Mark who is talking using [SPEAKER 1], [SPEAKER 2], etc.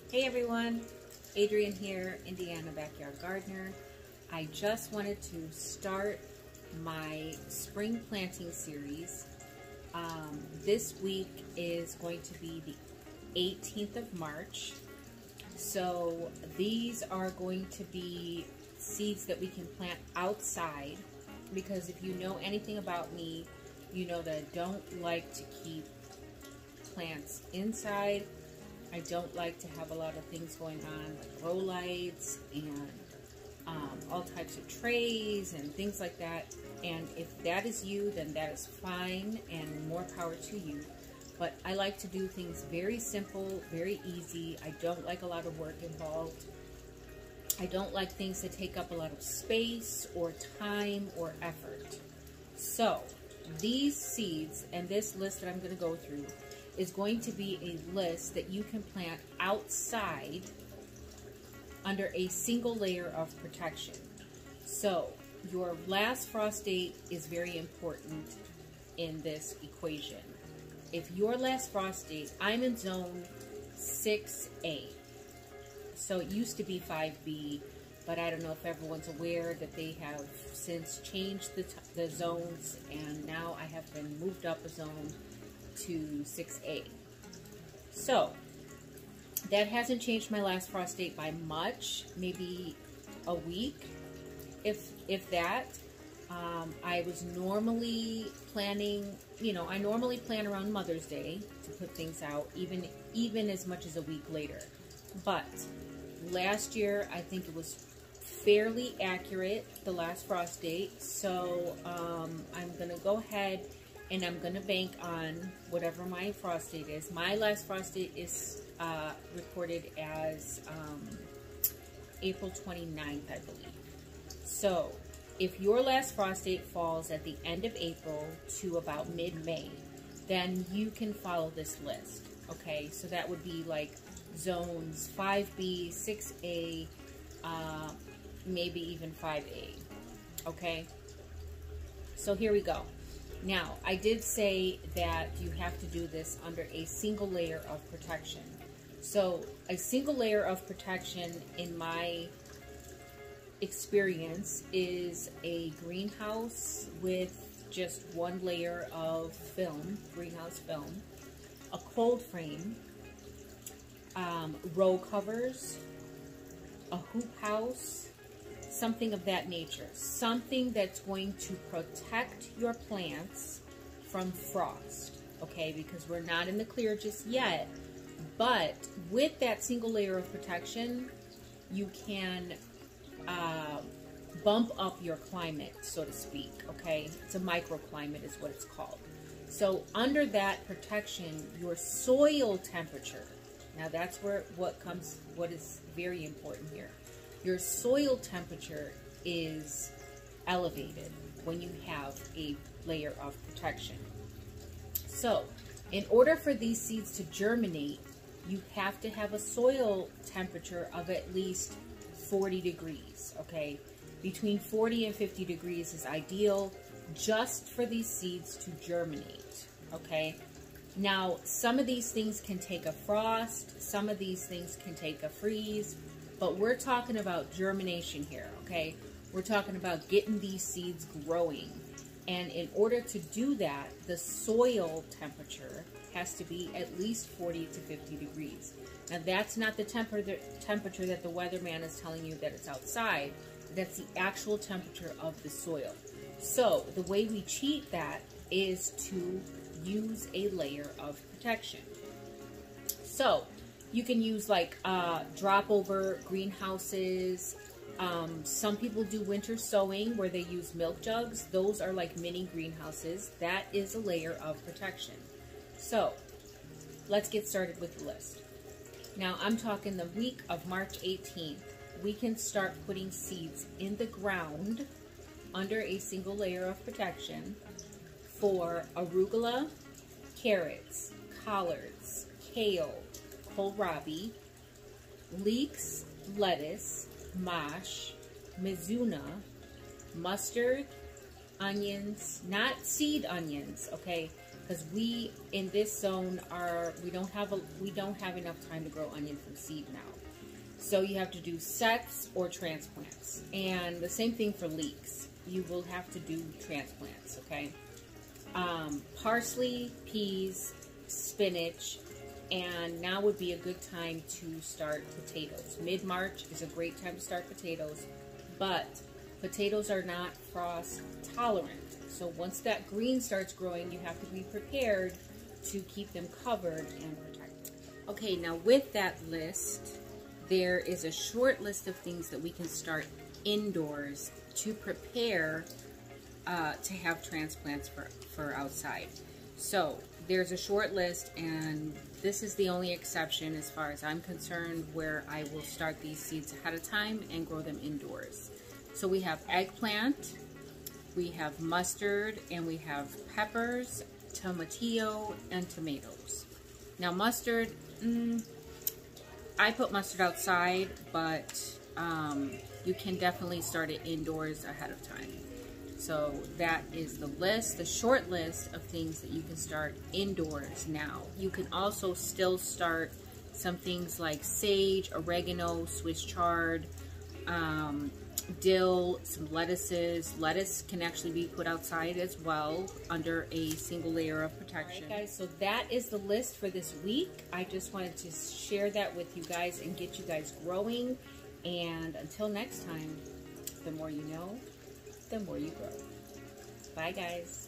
[SPEAKER 1] Hey everyone, Adrienne here, Indiana Backyard Gardener. I just wanted to start my spring planting series. This week is going to be the 18th of March. So these are going to be seeds that we can plant outside, because if you know anything about me, you know that I don't like to keep plants inside. I don't like to have a lot of things going on, like grow lights and all types of trays and things like that. And if that is you, then that is fine and more power to you. But I like to do things very simple, very easy. I don't like a lot of work involved. I don't like things that take up a lot of space or time or effort. So these seeds and this list that I'm going to go through is going to be a list that you can plant outside under a single layer of protection. So your last frost date is very important in this equation. If your last frost date, I'm in zone 6A. So it used to be 5B, but I don't know if everyone's aware that they have since changed the zones, and now I have been moved up a zone to 6A. So that hasn't changed my last frost date by much, maybe a week, if that. I was normally planning, I normally plan around Mother's Day to put things out, even as much as a week later. But last year, I think it was fairly accurate, the last frost date. So I'm going to go ahead and I'm going to bank on whatever my frost date is. My last frost date is recorded as April 29th, I believe. So if your last frost date falls at the end of April to about mid-May, then you can follow this list, okay? So that would be like zones 5B, 6A, maybe even 5A, okay? So here we go. Now, I did say that you have to do this under a single layer of protection. So a single layer of protection, in my experience, is a greenhouse with just one layer of film, greenhouse film, a cold frame, row covers, a hoop house, something of that nature. Something that's going to protect your plants from frost, okay? Because we're not in the clear just yet, but with that single layer of protection, you can bump up your climate, so to speak, okay? It's a microclimate is what it's called. So under that protection, your soil temperature, now that's where what is very important here. Your soil temperature is elevated when you have a layer of protection. So in order for these seeds to germinate, you have to have a soil temperature of at least 40 degrees, okay? Between 40 and 50 degrees is ideal just for these seeds to germinate, okay? Now, some of these things can take a frost, some of these things can take a freeze, but we're talking about germination here, okay? We're talking about getting these seeds growing. And in order to do that, the soil temperature has to be at least 40 to 50 degrees. Now, that's not the temperature that the weatherman is telling you that it's outside. That's the actual temperature of the soil. So the way we cheat that is to use a layer of protection. So you can use like drop over greenhouses. Some people do winter sowing where they use milk jugs. Those are like mini greenhouses. That is a layer of protection. So let's get started with the list. Now I'm talking the week of March 18th. We can start putting seeds in the ground under a single layer of protection for arugula, carrots, collards, kale, kohlrabi, leeks, lettuce, mash, mizuna, mustard, onions, not seed onions, okay? because we in this zone we don't have enough time to grow onion from seed now. So you have to do sets or transplants, and the same thing for leeks. You will have to do transplants. Okay. Parsley, peas, spinach, and now would be a good time to start potatoes. Mid-March is a great time to start potatoes, but potatoes are not frost tolerant. So once that green starts growing, you have to be prepared to keep them covered and protected. Okay, now with that list, there is a short list of things that we can start indoors to prepare to have transplants for outside. So there's a short list, and this is the only exception as far as I'm concerned, where I will start these seeds ahead of time and grow them indoors. So we have eggplant, we have mustard, and we have peppers, tomatillo, and tomatoes. Now mustard, I put mustard outside, but you can definitely start it indoors ahead of time. So that is the list, the short list of things that you can start indoors now. You can also still start some things like sage, oregano, Swiss chard, dill, some lettuces. Lettuce can actually be put outside as well under a single layer of protection. All right, guys, so that is the list for this week. I just wanted to share that with you guys and get you guys growing. And until next time, the more you know, the more you grow. Bye, guys.